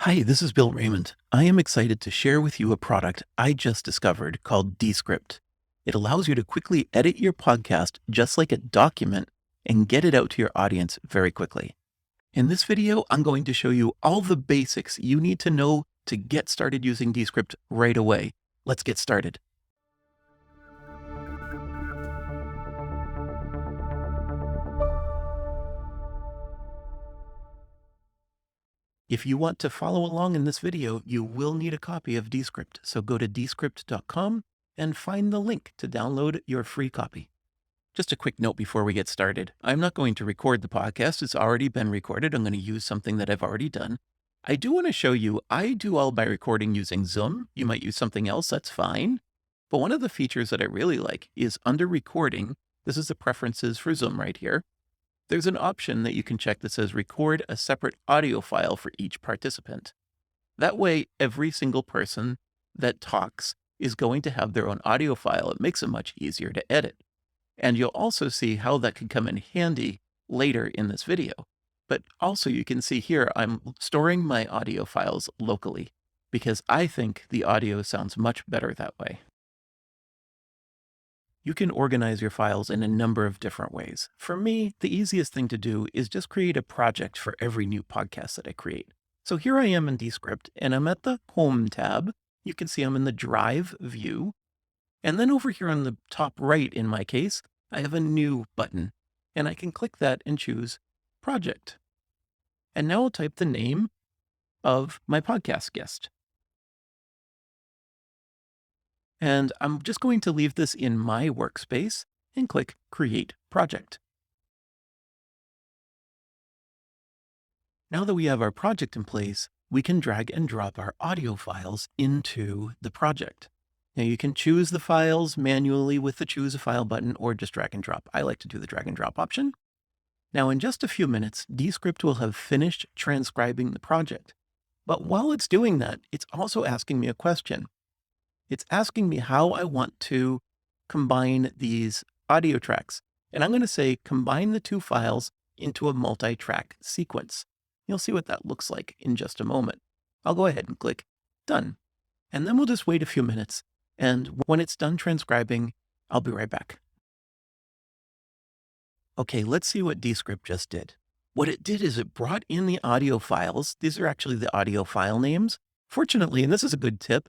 Hi, this is Bill Raymond. I am excited to share with you a product I just discovered called Descript. It allows you to quickly edit your podcast just like a document and get it out to your audience very quickly. In this video, I'm going to show you all the basics you need to know to get started using Descript right away. Let's get started. If you want to follow along in this video, you will need a copy of Descript. So go to descript.com and find the link to download your free copy. Just a quick note before we get started. I'm not going to record the podcast. It's already been recorded. I'm going to use something that I've already done. I do want to show you, I do all my recording using Zoom. You might use something else, that's fine. But one of the features that I really like is under recording. This is the preferences for Zoom right here. There's an option that you can check that says record a separate audio file for each participant. That way, every single person that talks is going to have their own audio file. It makes it much easier to edit. And you'll also see how that can come in handy later in this video. But also you can see here, I'm storing my audio files locally because I think the audio sounds much better that way. You can organize your files in a number of different ways. For me, the easiest thing to do is just create a project for every new podcast that I create. So here I am in Descript, and I'm at the Home tab. You can see I'm in the Drive view. And then over here on the top right, in my case, I have a New button. And I can click that and choose Project. And now I'll type the name of my podcast guest. And I'm just going to leave this in my workspace and click Create Project. Now that we have our project in place, we can drag and drop our audio files into the project. Now you can choose the files manually with the Choose a File button or just drag and drop. I like to do the drag and drop option. Now in just a few minutes, Descript will have finished transcribing the project. But while it's doing that, it's also asking me a question. It's asking me how I want to combine these audio tracks. And I'm going to say combine the two files into a multi-track sequence. You'll see what that looks like in just a moment. I'll go ahead and click Done. And then we'll just wait a few minutes. And when it's done transcribing, I'll be right back. Okay, let's see what Descript just did. What it did is it brought in the audio files. These are actually the audio file names. Fortunately, and this is a good tip,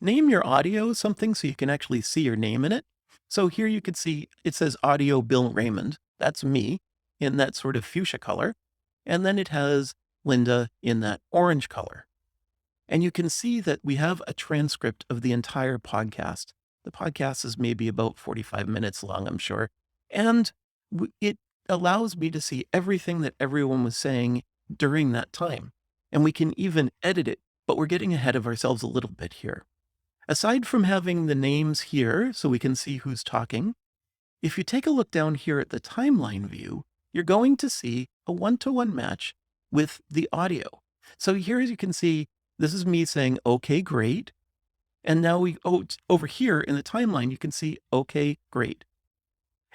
name your audio something so you can actually see your name in it. So here you can see it says Audio Bill Raymond. That's me in that sort of fuchsia color. And then it has Linda in that orange color. And you can see that we have a transcript of the entire podcast. The podcast is maybe about 45 minutes long, I'm sure. And it allows me to see everything that everyone was saying during that time. And we can even edit it, but we're getting ahead of ourselves a little bit here. Aside from having the names here so we can see who's talking, if you take a look down here at the timeline view, you're going to see a one-to-one match with the audio. So here, as you can see, this is me saying, okay, great. And now over here in the timeline, you can see, okay, great.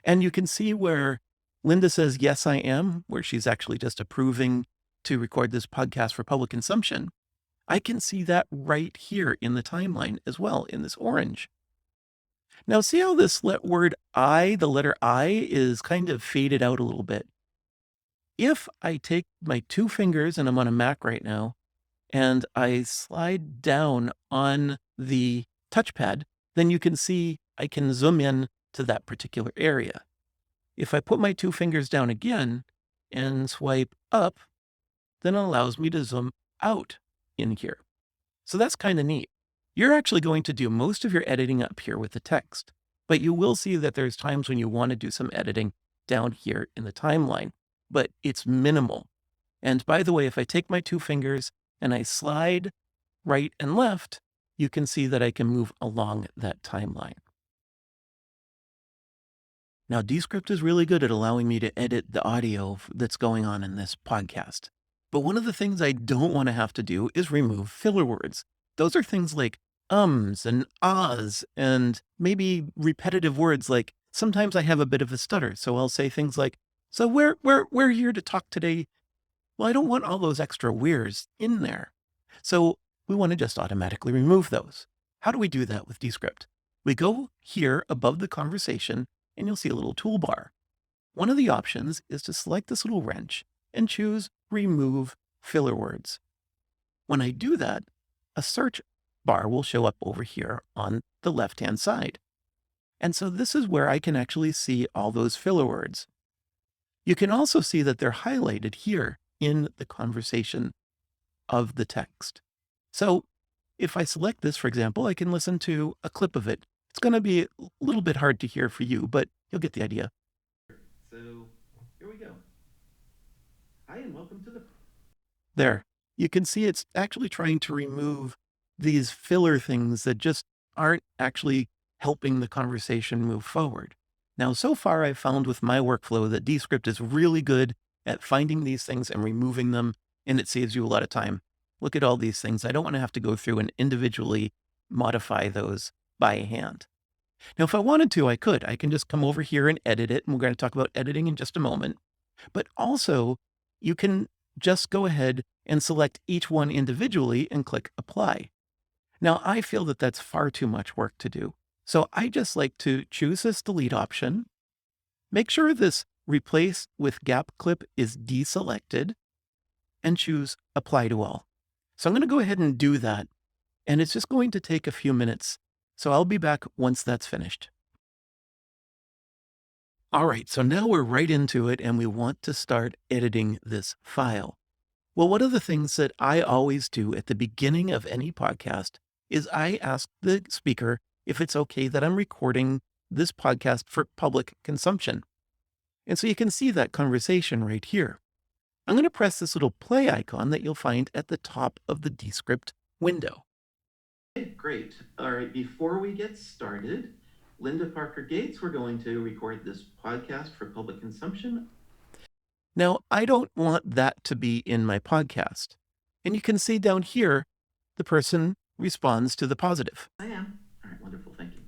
And you can see where Linda says, yes, I am, where she's actually just approving to record this podcast for public consumption. I can see that right here in the timeline as well, in this orange. Now see how this word I, the letter I, is kind of faded out a little bit. If I take my two fingers, and I'm on a Mac right now, and I slide down on the touchpad, then you can see I can zoom in to that particular area. If I put my two fingers down again and swipe up, then it allows me to zoom out in here. So that's kind of neat. You're actually going to do most of your editing up here with the text, but you will see that there's times when you want to do some editing down here in the timeline, but it's minimal. And by the way, if I take my two fingers and I slide right and left, you can see that I can move along that timeline. Now, Descript is really good at allowing me to edit the audio that's going on in this podcast. But one of the things I don't want to have to do is remove filler words. Those are things like ums and ahs and maybe repetitive words like sometimes I have a bit of a stutter. So I'll say things like, so we're here to talk today. Well, I don't want all those extra where's in there. So we want to just automatically remove those. How do we do that with Descript? We go here above the conversation and you'll see a little toolbar. One of the options is to select this little wrench and choose Remove Filler Words. When I do that, a search bar will show up over here on the left-hand side. And so this is where I can actually see all those filler words. You can also see that they're highlighted here in the conversation of the text. So if I select this, for example, I can listen to a clip of it. It's going to be a little bit hard to hear for you, but you'll get the idea. So here we go. Hi, and welcome to the... There. You can see it's actually trying to remove these filler things that just aren't actually helping the conversation move forward. Now, so far I've found with my workflow that Descript is really good at finding these things and removing them, and it saves you a lot of time. Look at all these things. I don't want to have to go through and individually modify those by hand. Now, if I wanted to, I could. I can just come over here and edit it, and we're going to talk about editing in just a moment. But also, you can just go ahead and select each one individually and click Apply. Now, I feel that that's far too much work to do. So I just like to choose this delete option, make sure this replace with gap clip is deselected, and choose Apply to All. So I'm going to go ahead and do that, and it's just going to take a few minutes. So I'll be back once that's finished. All right, so now we're right into it, and we want to start editing this file. Well, one of the things that I always do at the beginning of any podcast is I ask the speaker if it's okay that I'm recording this podcast for public consumption. And so you can see that conversation right here. I'm going to press this little play icon that you'll find at the top of the Descript window. Okay, great. All right, before we get started, Linda Parker Gates, we're going to record this podcast for public consumption. Now, I don't want that to be in my podcast. And you can see down here, the person responds to the positive. I am. All right, wonderful. Thank you.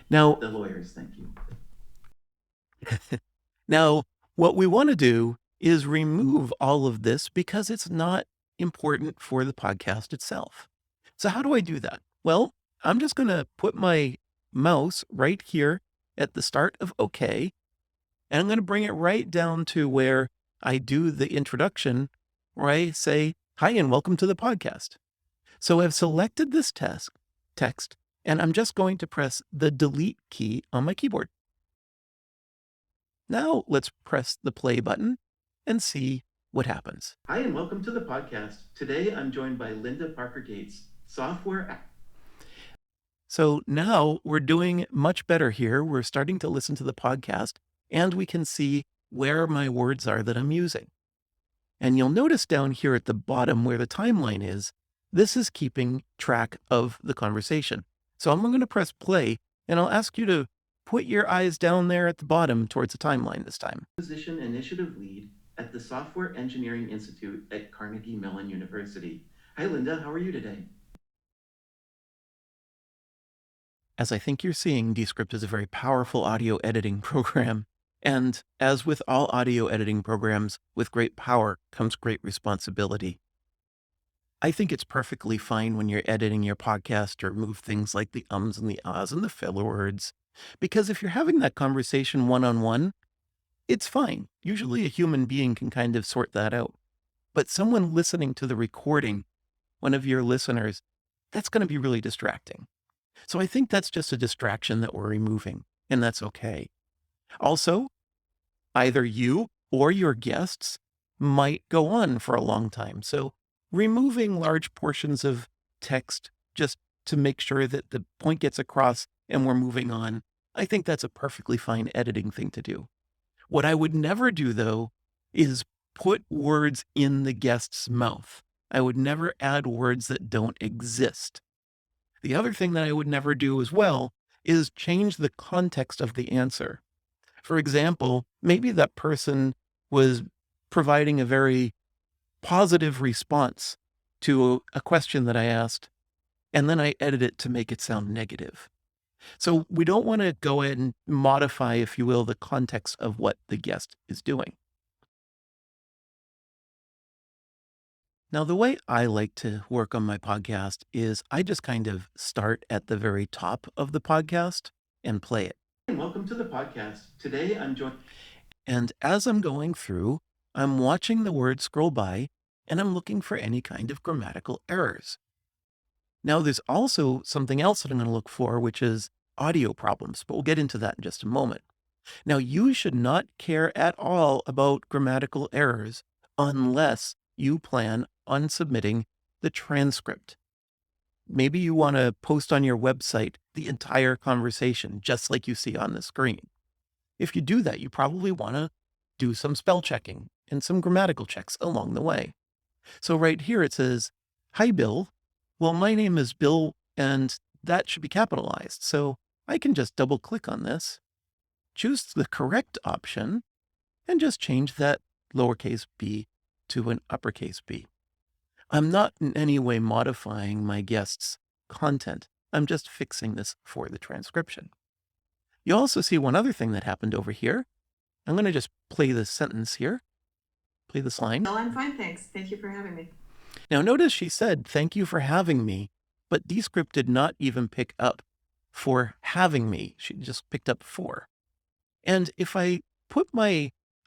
Now, the lawyers, thank you. Now, what we want to do is remove all of this because it's not important for the podcast itself. So how do I do that? Well, I'm just going to put my mouse right here at the start of OK, and I'm going to bring it right down to where I do the introduction, where I say, hi, and welcome to the podcast. So I've selected this text, and I'm just going to press the delete key on my keyboard. Now let's press the play button and see what happens. Hi, and welcome to the podcast. Today I'm joined by Linda Parker Gates, software. So now we're doing much better here. We're starting to listen to the podcast, and we can see where my words are that I'm using. And you'll notice down here at the bottom where the timeline is, this is keeping track of the conversation. So I'm going to press play, and I'll ask you to put your eyes down there at the bottom towards the timeline this time. Position Initiative Lead at the Software Engineering Institute at Carnegie Mellon University. Hi, Linda. How are you today? As I think you're seeing, Descript is a very powerful audio editing program. And as with all audio editing programs, with great power comes great responsibility. I think it's perfectly fine when you're editing your podcast to remove things like the ums and the ahs and the filler words. Because if you're having that conversation one-on-one, it's fine. Usually a human being can kind of sort that out. But someone listening to the recording, one of your listeners, that's going to be really distracting. So I think that's just a distraction that we're removing, and that's okay. Also, either you or your guests might go on for a long time. So removing large portions of text just to make sure that the point gets across and we're moving on, I think that's a perfectly fine editing thing to do. What I would never do, though, is put words in the guest's mouth. I would never add words that don't exist. The other thing that I would never do as well is change the context of the answer. For example, maybe that person was providing a very positive response to a question that I asked, and then I edit it to make it sound negative. So we don't want to go ahead and modify, if you will, the context of what the guest is doing. Now, the way I like to work on my podcast is I just kind of start at the very top of the podcast and play it. And welcome to the podcast. Today I'm joined. And as I'm going through, I'm watching the words scroll by and I'm looking for any kind of grammatical errors. Now, there's also something else that I'm going to look for, which is audio problems, but we'll get into that in just a moment. Now, you should not care at all about grammatical errors unless you plan on submitting the transcript. Maybe you want to post on your website the entire conversation, just like you see on the screen. If you do that, you probably want to do some spell checking and some grammatical checks along the way. So right here it says, "Hi, Bill." Well, my name is Bill, and that should be capitalized. So I can just double click on this, choose the correct option, and just change that lowercase b to an uppercase b. I'm not in any way modifying my guest's content. I'm just fixing this for the transcription. You also see one other thing that happened over here. I'm going to just play this sentence here, play this line. Well, I'm fine, thanks. Thank you for having me. Now notice she said, "Thank you for having me," but Descript did not even pick up for having me. She just picked up for. And if I put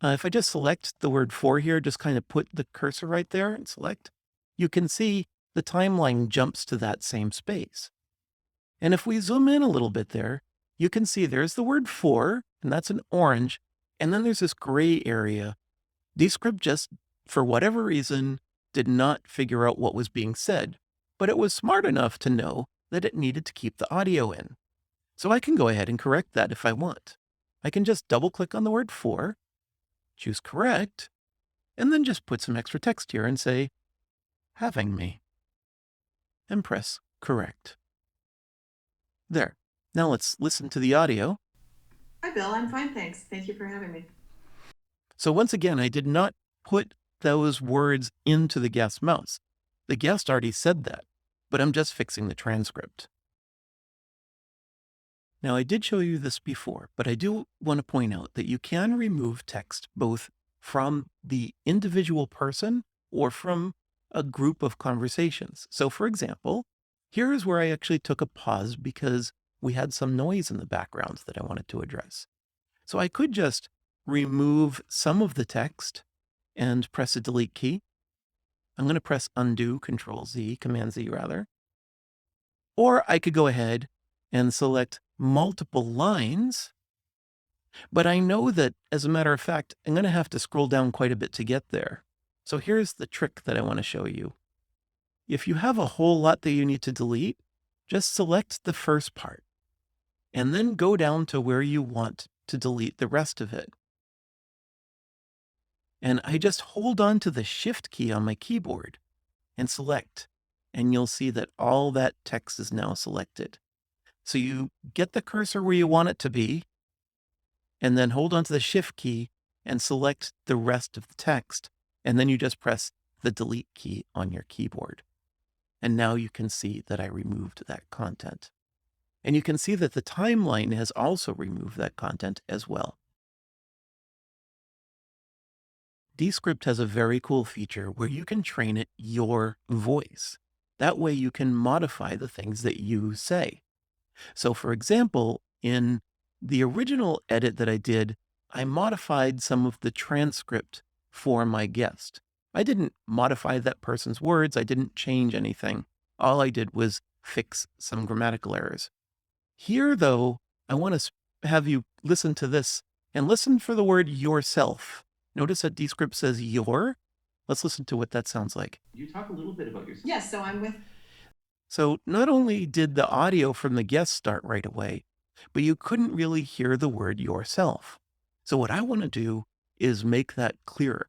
if I just select the word for here, just kind of put the cursor right there and select, you can see the timeline jumps to that same space. And if we zoom in a little bit there, you can see there's the word for, and that's an orange, and then there's this gray area. Descript just, for whatever reason, did not figure out what was being said, but it was smart enough to know that it needed to keep the audio in. So I can go ahead and correct that if I want. I can just double click on the word for, choose correct, and then just put some extra text here and say, "having me," and press correct. There. Now let's listen to the audio. Hi, Bill. I'm fine, thanks. Thank you for having me. So once again, I did not put those words into the guest's mouth. The guest already said that, but I'm just fixing the transcript. Now, I did show you this before, but I do want to point out that you can remove text both from the individual person or from a group of conversations. So for example, here is where I actually took a pause because we had some noise in the background that I wanted to address. So I could just remove some of the text and press a delete key. I'm going to press undo, Command Z rather. Or I could go ahead and select multiple lines, but I know that, as a matter of fact, I'm going to have to scroll down quite a bit to get there. So here's the trick that I want to show you. If you have a whole lot that you need to delete, just select the first part and then go down to where you want to delete the rest of it. And I just hold on to the Shift key on my keyboard and select, and you'll see that all that text is now selected. So you get the cursor where you want it to be, and then hold on to the Shift key and select the rest of the text, and then you just press the delete key on your keyboard. And now you can see that I removed that content. And you can see that the timeline has also removed that content as well. Descript has a very cool feature where you can train it your voice. That way you can modify the things that you say. So for example, in the original edit that I did, I modified some of the transcript for my guest. I didn't modify that person's words. I didn't change anything. All I did was fix some grammatical errors. Here, though, I want to have you listen to this and listen for the word yourself. Notice that Descript says your. Let's listen to what that sounds like. You talk a little bit about yourself. Yes, so I'm with. So not only did the audio from the guest start right away, but you couldn't really hear the word yourself. So what I want to do is make that clearer.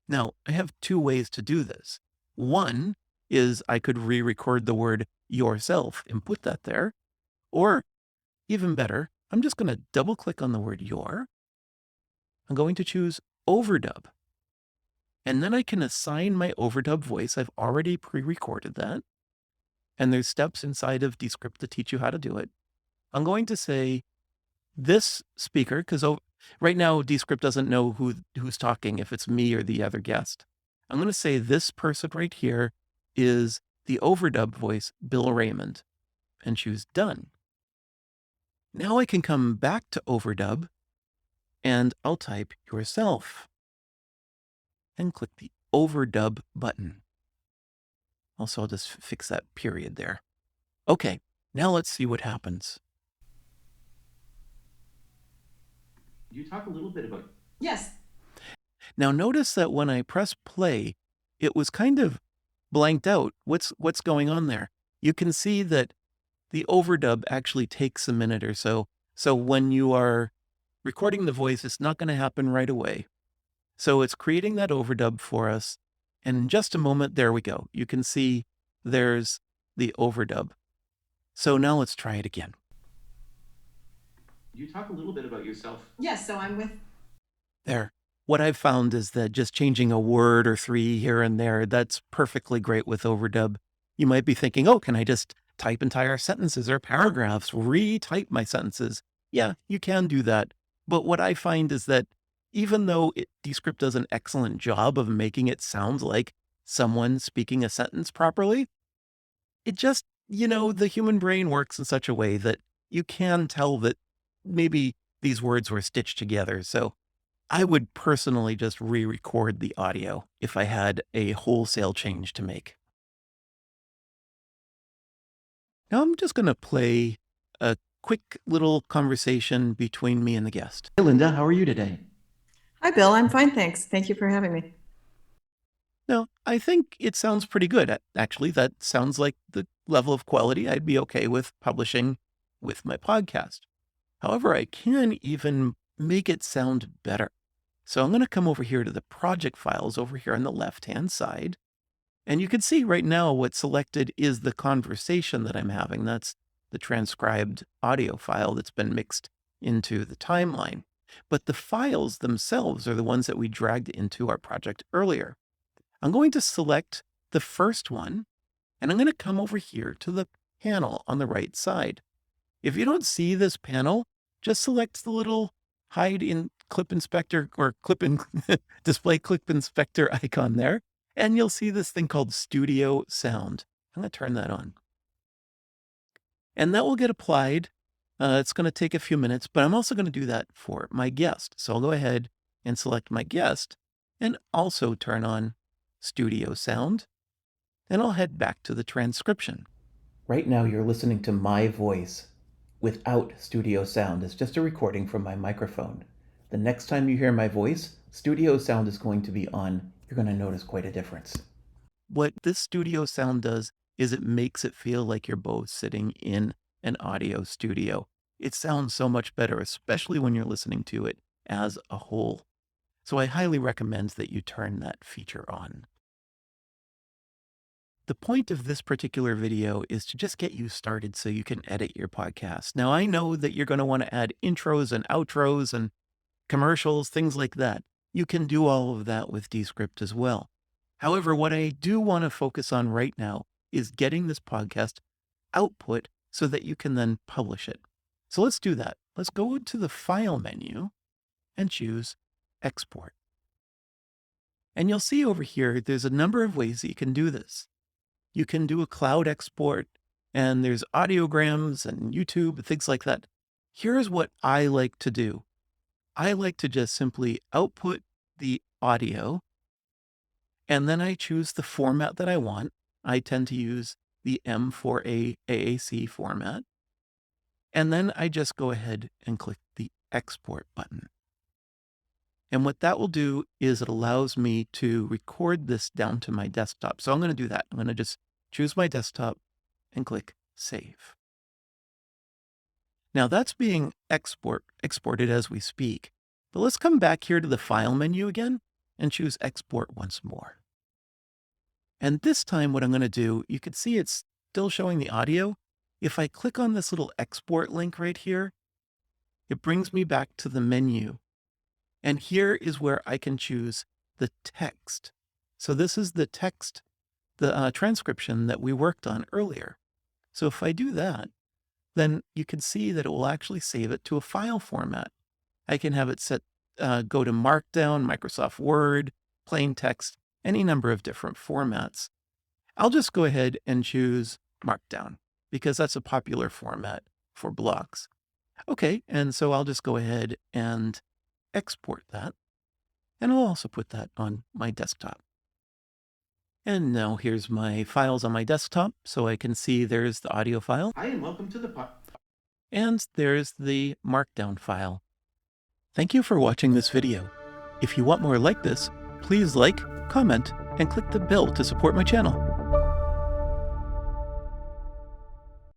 Now, I have two ways to do this. One is I could re-record the word yourself and put that there. Or even better, I'm just going to double click on the word your. I'm going to choose overdub. And then I can assign my overdub voice. I've already pre-recorded that. And there's steps inside of Descript to teach you how to do it. I'm going to say this speaker, because right now Descript doesn't know who's talking, if it's me or the other guest. I'm going to say this person right here is the overdub voice, Bill Raymond, and choose done. Now I can come back to overdub and I'll type yourself and click the overdub button. Also, I'll just fix that period there. Okay, now let's see what happens. You talk a little bit about. Yes. Now notice that when I press play, it was kind of blanked out. What's going on there? You can see that the overdub actually takes a minute or so. So when you are recording the voice, it's not going to happen right away. So it's creating that overdub for us. And in just a moment, there we go. You can see there's the overdub. So now let's try it again. You talk a little bit about yourself. Yes, so I'm with. There. What I've found is that just changing a word or three here and there, that's perfectly great with overdub. You might be thinking, oh, can I just type entire sentences or paragraphs, retype my sentences? Yeah, you can do that. But what I find is that even though Descript does an excellent job of making it sound like someone speaking a sentence properly, it just, the human brain works in such a way that you can tell that maybe these words were stitched together. So I would personally just re-record the audio if I had a wholesale change to make. Now I'm just going to play a quick little conversation between me and the guest. Hey, Linda, how are you today? Hi, Bill. I'm fine, thanks. Thank you for having me. Now, I think it sounds pretty good. Actually, that sounds like the level of quality I'd be okay with publishing with my podcast. However, I can even make it sound better. So I'm going to come over here to the project files over here on the left-hand side. And you can see right now what's selected is the conversation that I'm having. That's the transcribed audio file that's been mixed into the timeline. But the files themselves are the ones that we dragged into our project earlier. I'm going to select the first one, and I'm going to come over here to the panel on the right side. If you don't see this panel, just select the little hide in clip inspector or display clip inspector icon there, and you'll see this thing called Studio Sound. I'm going to turn that on. And that will get applied. It's going to take a few minutes, but I'm also going to do that for my guest. So I'll go ahead and select my guest and also turn on Studio Sound. And I'll head back to the transcription. Right now you're listening to my voice without Studio Sound. It's just a recording from my microphone. The next time you hear my voice, Studio Sound is going to be on. You're going to notice quite a difference. What this Studio Sound does is it makes it feel like you're both sitting in an audio studio. It sounds so much better, especially when you're listening to it as a whole. So I highly recommend that you turn that feature on. The point of this particular video is to just get you started so you can edit your podcast. Now, I know that you're going to want to add intros and outros and commercials, things like that. You can do all of that with Descript as well. However, what I do want to focus on right now is getting this podcast output so that you can then publish it. So let's do that. Let's go to the File menu and choose Export. And you'll see over here, there's a number of ways that you can do this. You can do a cloud export, and there's audiograms and YouTube and things like that. Here's what I like to do. I like to just simply output the audio, and then I choose the format that I want. I tend to use the M4A AAC format. And then I just go ahead and click the export button. And what that will do is it allows me to record this down to my desktop. So I'm going to do that. I'm going to just choose my desktop and click Save. Now that's being exported as we speak. But let's come back here to the File menu again and choose Export once more. And this time what I'm going to do, you can see it's still showing the audio. If I click on this little export link right here, it brings me back to the menu. And here is where I can choose the text. So this is the text, the transcription that we worked on earlier. So if I do that, then you can see that it will actually save it to a file format. I can have it set, go to Markdown, Microsoft Word, plain text, any number of different formats. I'll just go ahead and choose Markdown because that's a popular format for blogs. Okay, and so I'll just go ahead and export that. And I'll also put that on my desktop. And now here's my files on my desktop, so I can see there's the audio file. Hi, and welcome to the And there's the Markdown file. Thank you for watching this video. If you want more like this, please like, comment, and click the bell to support my channel.